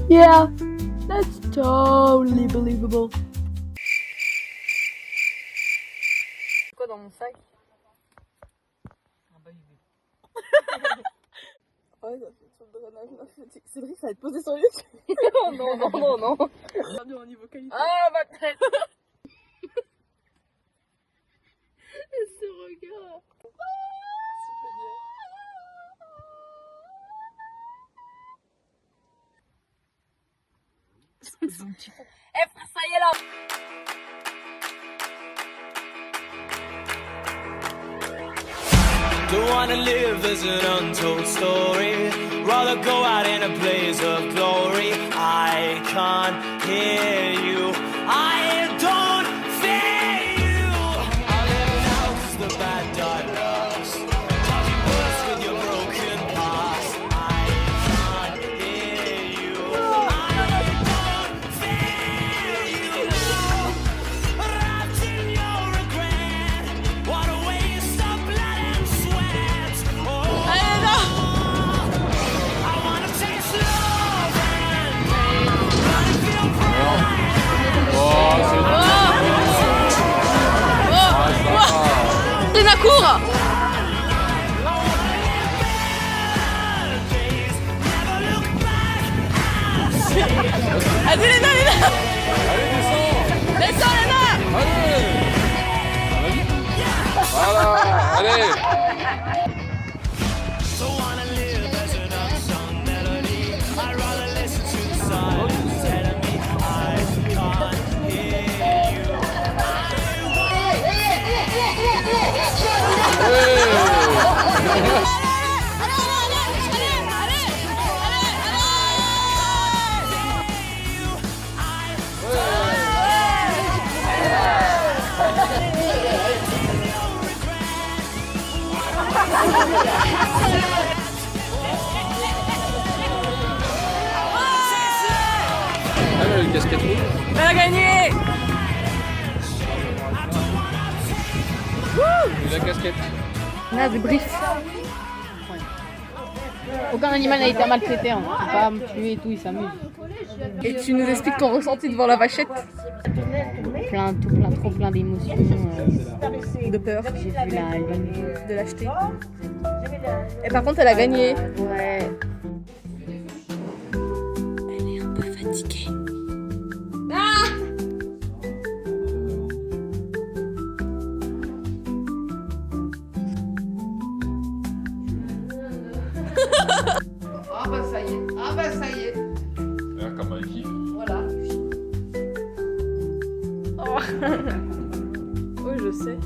Yeah, that's totally believable. Quoi dans mon sac? Un baby. Ouais, ça fait sur le drainage. Cédric, ça va être posé sur les yeux. Non, non, non, non. Perdu en niveau qualité. Ah, ma tête. Ce regard. Eh, ça y est là. Don't wanna live as an untold story. Rather go out in a blaze of glory. I can't hear you. I don't fear you. I live now 'cause the bad die lost. Talking words with your broken past. I can't hear you. I don't fear you. Wrapped in your regret. What a waste of blood and sweat. Oh, I wanna taste love and pain. Wanna feel pride. Léna, cours. Vas-y Léna, Léna. Allez, descends. Descends Léna. Allez. Voilà, allez. Don't wanna live as an unsung melody. I'd rather listen to the silence telling me I can't hear you. Allez, une casquette rouge. Elle a gagné. Et la casquette. On a du brief. Aucun animal n'a été maltraité, hein. Pas tué et tout, il s'amuse. Et tu nous expliques ton ressenti devant la vachette? Trop plein d'émotions, De peur. j'ai vu la ligne. De l'acheter. Et par contre, elle a gagné. Ouais. Elle est un peu fatiguée. Ah bah ça y est, ah bah ça y est. Regarde comme un kiff. Voilà. Oui, je sais.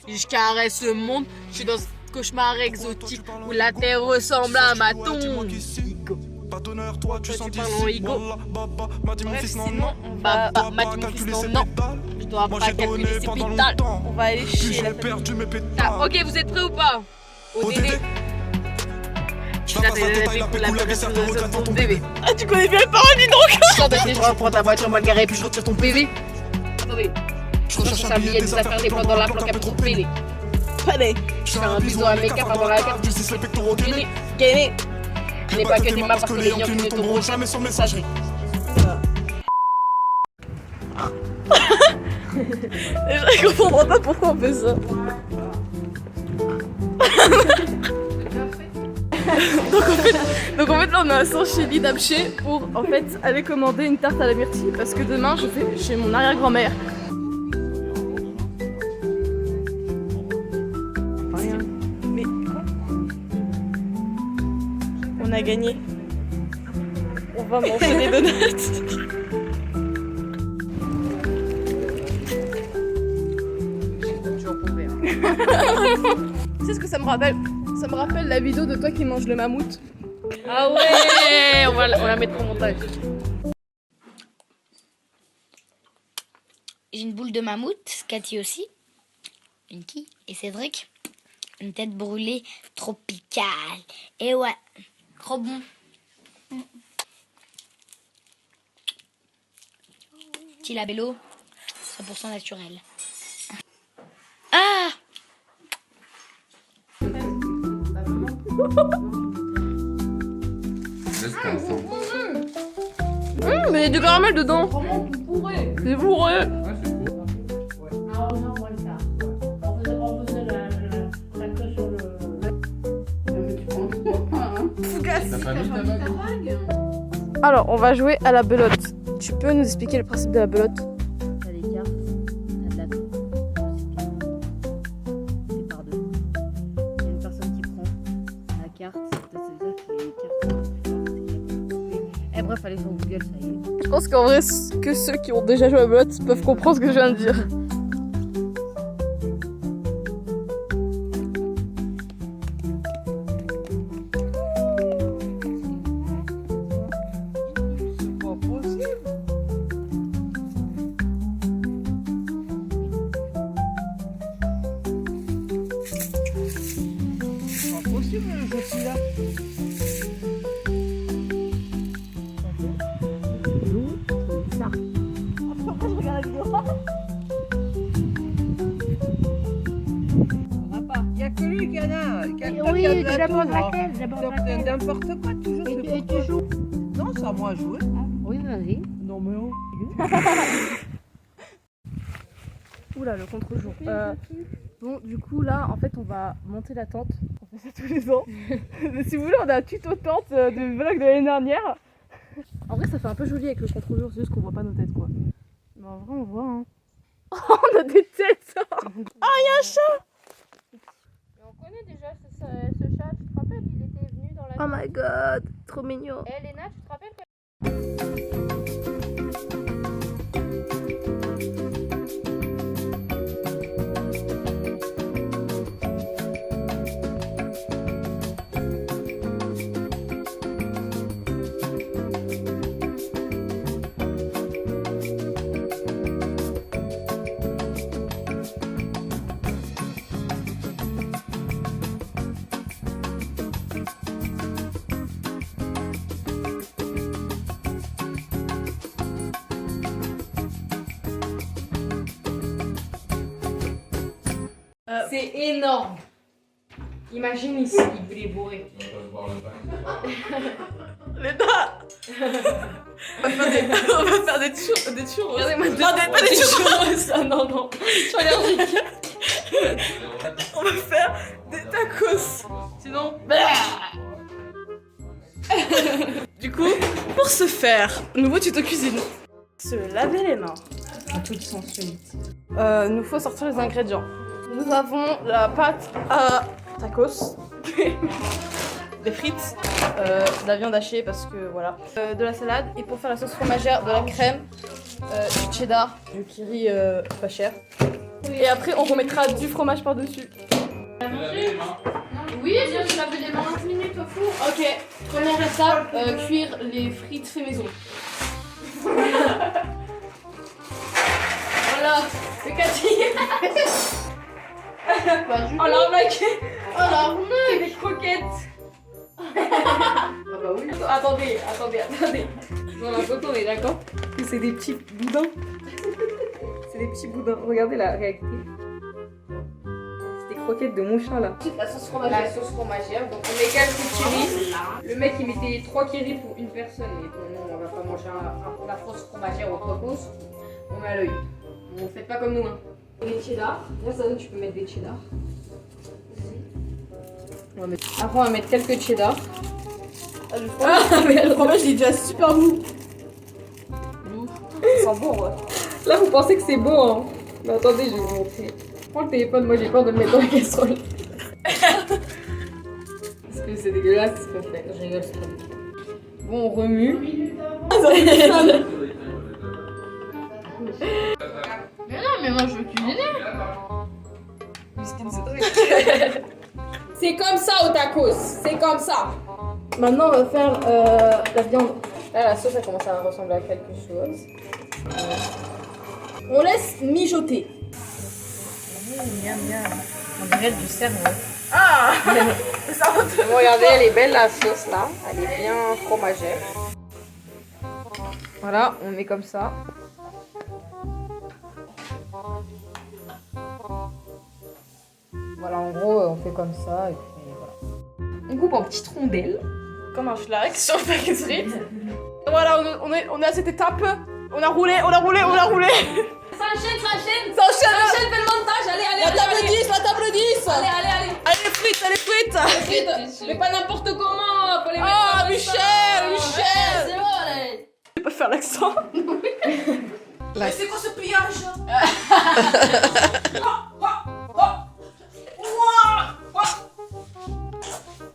Je caresse le monde, je suis dans ce cauchemar exotique où la terre ressemble à ma tombe. Pas d'honneur, toi tu sens parles en d'ici. ego. M'a dit mon Bref, fils non, sinon, non. on va Dois mettre pas mon fils calculer non, ses non. pétales. Je dois Moi pas j'ai calculer donné ses pendant pétales. longtemps. On va aller Puis chier j'ai la perdu mes pétales. Ah, ok, vous êtes prêts ou pas? Au Dédé. Dédé. Je la passe la tête, la pécou, la vaisselle, te regrette dans ton bébé. Ah, tu connais bien les paroles, dis donc. Sors de chez toi, prends ta voiture mal garée, puis je retire ton PV. Attendez. Je recherche un billet, des affaires, des plans dans la planque, un peu trop peiné. Allez. Je fais un bisou à mes caps avant la carte, tu sais les pectoraux gainés. gainé. Je n'ai Les pas que baguettes des de mains main parce que les Yankees ne tomberont jamais sur messagerie. Je comprends pas pourquoi on fait ça. donc en fait là on est à Saint-Chély d'Apcher pour en fait aller commander une tarte à la myrtille parce que demain je vais chez mon arrière-grand-mère. Rien. Mais quoi? On a gagné. On va manger des donuts. Tu sais ce que ça me rappelle? Ça me rappelle la vidéo de toi qui mange le mammouth. Ah ouais, on va la mettre au montage. J'ai une boule de mammouth, Cathy aussi, Pinky et Cédric. une tête brûlée tropicale. Et ouais, trop bon. Petit labello, 100% naturel. Ah! Laisse passer. Mais il y a du caramel dedans. C'est bourré. Ouais, c'est beau. T'as pas mis ta bague? Alors, on va jouer à la belote. Tu peux nous expliquer le principe de la belote? T'as des cartes, t'as de la tour, c'est par deux. Il y a une personne qui prend la carte, ça veut dire que les cartes sont plus fortes. Eh bref, allez sur Google, ça y est. Je pense qu'en vrai, que ceux qui ont déjà joué à la belote peuvent comprendre ce que je viens de dire. Il n'y a que lui qui en a. Quelqu'un qui a de la tour. Donc n'importe quoi, toujours. Et tu joues? Non, c'est à moi à jouer. Oui, vas-y. Non, mais oh. Oula, le contre-jour. Bon, du coup, là, en fait, on va monter la tente. On fait ça tous les ans. Mais si vous voulez, on a un tuto tente de vlog de l'année dernière. En vrai, ça fait un peu joli avec le contre-jour, c'est juste qu'on voit pas nos têtes, quoi. Mais en vrai, on voit, hein. Oh, on a des têtes. Ah, il y a un chat. Mais on connaît déjà ce chat, tu te rappelles, il était venu dans la... Oh my god, trop mignon. Eh Léna, tu te rappelles que... C'est énorme. Imagine ici, il est bourré. Léna. On va faire des churros. Regardez-moi, pas des churros. Ça, non. Je suis allergique. On va faire des tacos. Sinon... Du coup, pour ce faire, nouveau tuto cuisine. Se laver les mains. En toute sensualité. Nous faut sortir les ingrédients. Nous avons la pâte à tacos, des frites, de la viande hachée parce que voilà, de la salade et pour faire la sauce fromagère, de la crème, du cheddar, du kiri pas cher. Et après on remettra du fromage par-dessus. Oui, je laver les mains 20 minutes au four. Ok, première étape, cuire les frites fait maison. Voilà, c'est Cathy. Oh l'arnaque! Oh l'arnaque! Des croquettes! Ah bah oui! Attendez! Dans la photo, on est d'accord que c'est des petits boudins? C'est des petits boudins. Regardez la réalité. C'est des croquettes de mon chat là. La sauce fromagère. Donc on met quelques kiris. Le mec il mettait 3 kiris pour une personne. Mais bon, non, on va pas manger la sauce fromagère au tacos. On met à l'œil. Bon, faites pas comme nous hein. Des cheddar, là ça tu peux mettre des cheddar. Après on va mettre quelques cheddar. Mais le fromage il est déjà super mou. Ça sent bon ouais. Là vous pensez que c'est bon hein. Mais attendez je vais vous montrer. Prends le téléphone, moi j'ai peur de le mettre dans la casserole. Parce que c'est dégueulasse ce qu'on fait. Je rigole, c'est pas bon. Bon on remue. Mais non, mais moi je veux cuisiner. C'est comme ça au tacos, c'est comme ça. Maintenant on va faire la viande. Là la sauce elle commence à ressembler à quelque chose. On laisse mijoter. Miam miam. On dirait du cerveau. Ah. Bon, regardez, elle est belle la sauce là. Elle est bien fromagère. Voilà, on met comme ça. Voilà, en gros, on fait comme ça et puis voilà. On coupe en petites rondelles, comme un schlag sur le paquet de frites. Voilà, on est à cette étape. On a roulé. Ça enchaîne. Ça enchaîne. Fais le montage, allez. La table 10. Allez. Allez, les frites. Mais pas n'importe comment, faut les mettre Ah, dans le Michel. sang. Ouais, c'est bon, allez. Je peux faire l'accent. Mais c'est quoi ce pillage?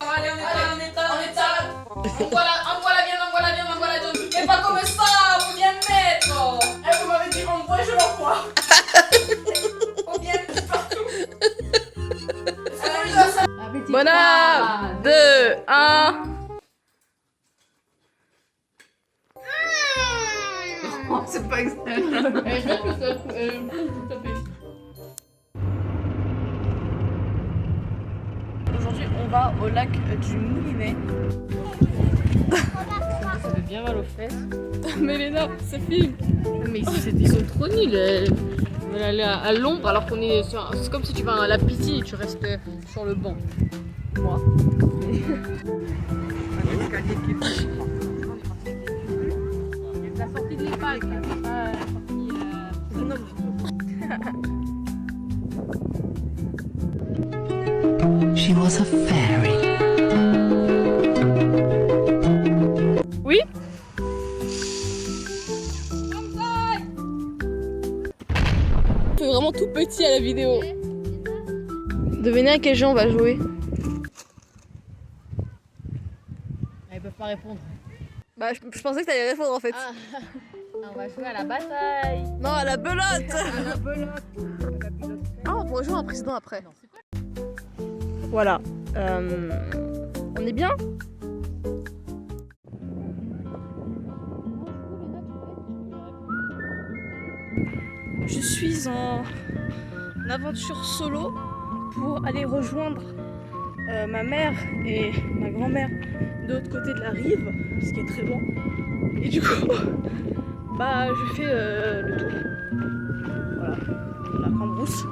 Allez, on étale. Envoie la viande. Mais pas comme ça, faut bien mettre. Vous m'avez dit envoie, je l'envoie. Faut bien mettre partout. Voilà, 2, 1. C'est pas exprès. Aujourd'hui, on va au lac du Moulinet. Ça fait bien mal aux fesses. Mais Léna, ça filme. Mais ils sont trop nuls. Elle veut aller à l'ombre alors qu'on est sur. C'est comme si tu vas à la piscine et tu restes sur le banc. Moi. La sortie de l'EHPAD, là, c'est pas la sortie. She was a fairy. Oui. On fait vraiment tout petit à la vidéo. Devinez à quel jeu on va jouer. Ils peuvent pas répondre. Bah je pensais que t'allais répondre en fait. On va jouer à la bataille. Non, à la belote. La belote. Ah, on pourrait jouer un président après. Voilà. On est bien? Je suis en aventure solo pour aller rejoindre ma mère et ma grand-mère de l'autre côté de la rive, ce qui est très loin. Et du coup, bah je fais le tour. Voilà, la grande brousse.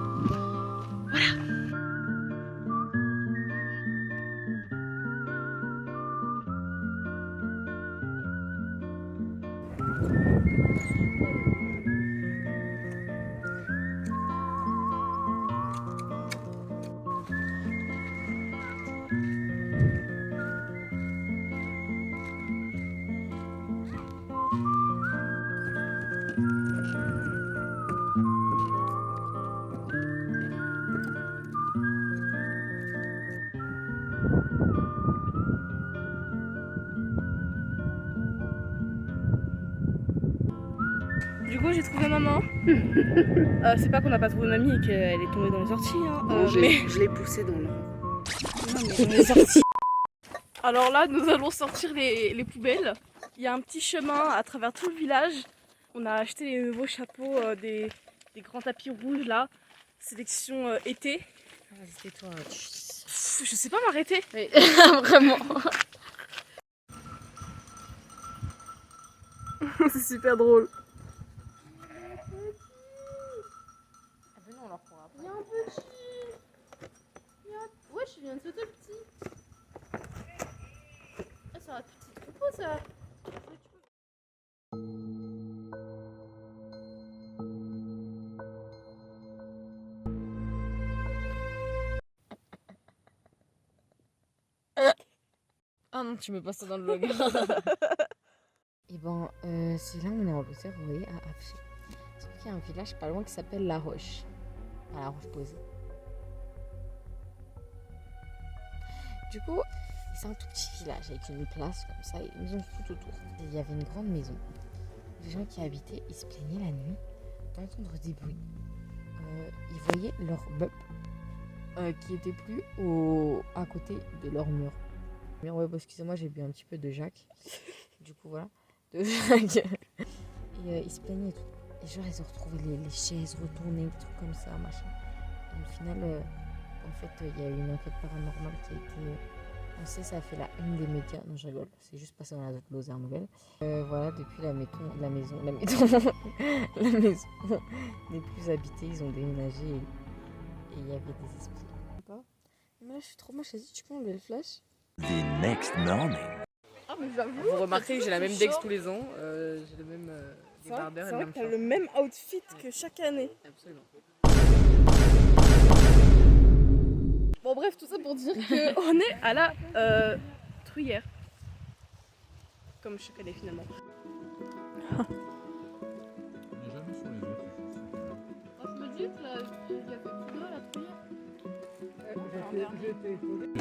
Du coup, j'ai trouvé maman. C'est pas qu'on n'a pas trouvé mamie et qu'elle est tombée dans les orties. Hein. Je l'ai poussée dans le. Alors là, nous allons sortir les poubelles. Il y a un petit chemin à travers tout le village. On a acheté les nouveaux chapeaux, des grands tapis rouges là. Sélection été. Vas-y, tais-toi. Je sais pas m'arrêter. Mais vraiment. C'est super drôle. On leur pourra Il y a un petit. Ouais, je viens de sauter le petit. Ah, c'est un petit troupeau ça. Ah non, tu mets pas ça dans le vlog. Et ben, c'est là où on est en Angleterre, vous voyez, à Afché. Sauf qu'il y a un village pas loin qui s'appelle La Roche. Enfin, La Roche posée. Du coup, c'est un tout petit village avec une place comme ça et une maison tout autour. Et il y avait une grande maison. Les gens qui y habitaient, ils se plaignaient la nuit d'entendre des bruits. Ils voyaient leur meuble qui était plus à côté de leur mur. Mais ouais, bah, excusez-moi, j'ai bu un petit peu de Jacques. Du coup, voilà. De Jacques. Et ils se plaignaient et tout. Et genre, ils ont retrouvé les chaises retournées, des trucs comme ça, machin. Et au final, En fait, il y a eu une enquête paranormale qui a été lancée, ça a fait la une des médias. Non, je rigole, c'est juste passé dans la Lozère Nouvelle. Voilà, depuis la maison la maison n'est plus habitée, ils ont déménagé et il y avait des esprits. Mais là, je suis trop moche, vas-y, tu peux enlever le flash? The next morning. Ah, mais j'avoue. Vous remarquez, j'ai la même Dex tous les ans. J'ai le même débardeur et le même short. le même outfit que chaque année. Absolument. Bon, bref, tout ça pour dire qu'on est à la Truyère. Comme chaque année finalement. On n'est jamais sur les autres. Je me dis que il y avait plus d'eau à la Truyère.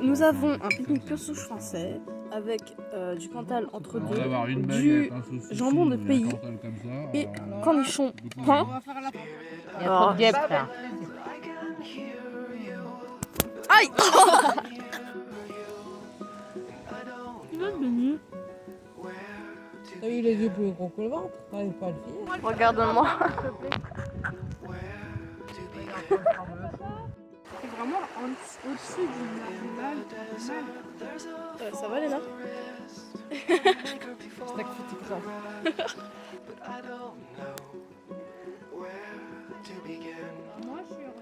Nous avons un pique-nique pur souche français avec du Cantal entre On va deux, avoir une du baguette, un saucisson, jambon de un pays cantal comme ça, et alors là, cornichon beaucoup pain. Il y a trop de guêpes là. Aïe. T'as eu les yeux plus gros que le ventre, t'arrives pas à le finir. Regarde-moi. C'est vraiment au-dessus du mal. Ça va, Léna? Moi, je suis heureuse.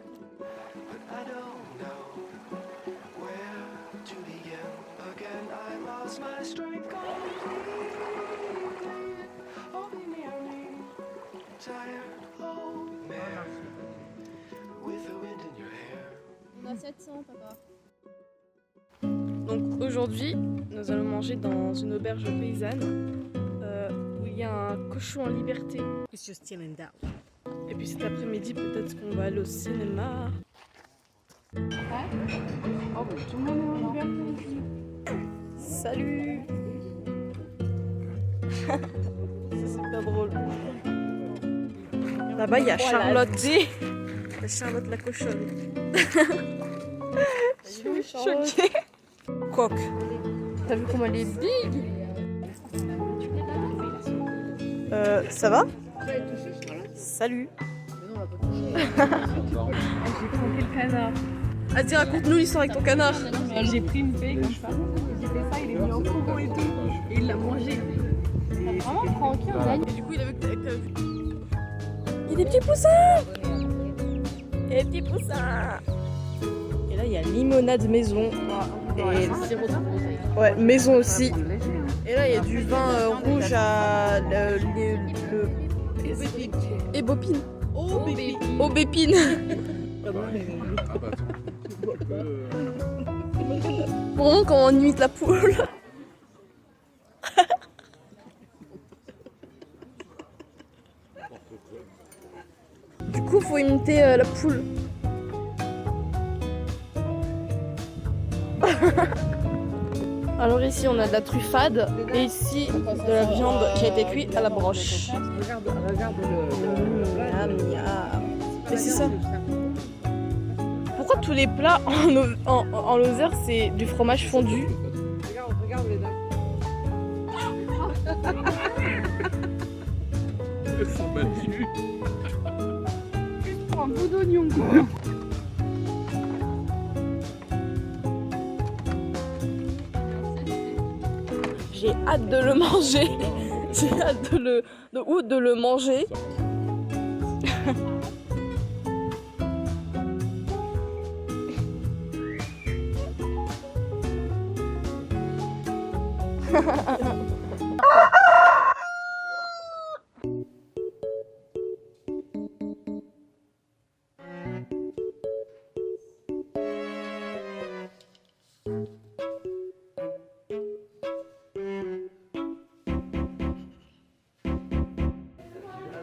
On a 700, papa. Donc aujourd'hui, nous allons manger dans une auberge paysanne où il y a un cochon en liberté. It's just chilling down. Et puis cet après-midi, peut-être qu'on va aller au cinéma. Oh, bah, tout le monde est en liberté. Salut. Ça, c'est pas drôle. Là-bas, il y a Charlotte. La Charlotte la cochonne. Je suis choquée. Coq. T'as vu comment elle est big? Ça va? Salut. J'ai planté le canard. Vas-y, raconte-nous l'histoire avec ton canard. J'ai pris une feuille comme ça. J'ai fait ça, il est mis en coco et tout. Et il l'a mangé. Vraiment tranquille, on gagne. Et du coup, il a vu que t'as vu. Il y a des petits poussins. Il y a des petits poussins. Et là, il y a limonade maison. Et le sirop de groseille. Ouais, maison aussi. Et là, il y a du vin rouge à Ébopine. Aubépine. Ah bah attends. Vraiment, quand on imite la poule. Du coup, faut imiter la poule. Alors ici, on a de la truffade et ici, de la viande qui a été cuite à la broche. Regarde le. Mais c'est ça. Pourquoi tous les plats en Lozère, c'est du fromage fondu? Regarde les dents. Elles sont battues. Un bout d'oignon, quoi. J'ai hâte de le manger. J'ai hâte de le manger.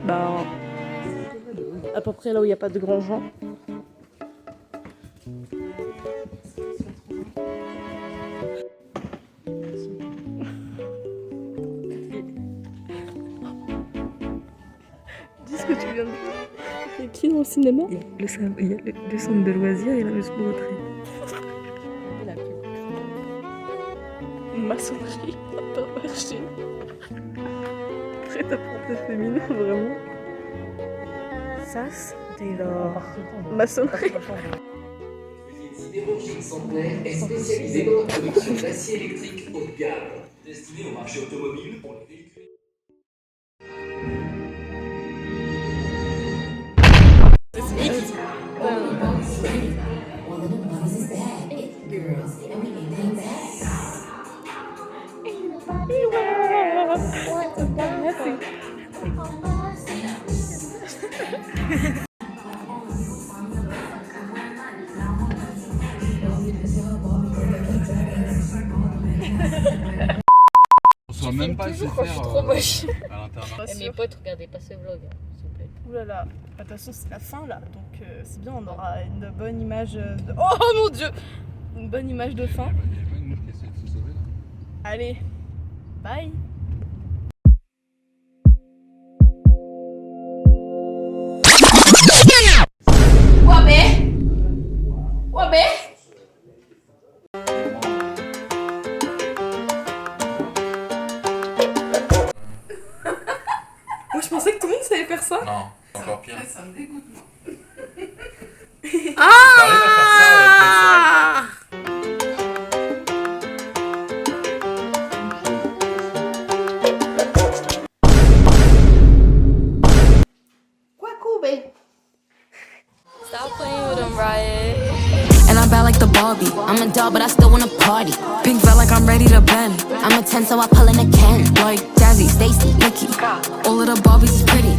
Ben, à peu près là où il n'y a pas de grands gens. Dis ce que tu viens de dire. Il y a qui dans le cinéma? Il y a le centre de loisirs et la maison de retraite. Maçonnerie, intermarché. Prêt-à-porter féminin, vraiment. Sas, Taylor. Maçonnerie. Métallurgique Centenaire est spécialisée dans la production d'acier électrique haut de gamme, destiné au marché automobile pour les véhicules. On soit même pas toujours se quand je suis trop faire moche. à l'internat. Mes potes, regardez pas ce vlog, hein, s'il vous plaît. Ouh là là, de toute façon c'est la fin là, donc c'est bien, on aura une bonne image de... Oh mon dieu! Une bonne image de fin. Il y a pas une mouche qui essaie de se sauver là. Allez, bye! Wabé. Wabé. Moi je pensais que tout le monde savait faire ça. Non, c'est encore pire. Ça me dégoûte, moi. T'arrives à faire ça Stop playing with them, Riot. And I'm bad like the Barbie. I'm a doll, but I still wanna party. Pink felt like I'm ready to bend. I'm a 10, so I pull in a Ken. Like Jazzy, Stacy, Nikki. All of the Barbies is pretty.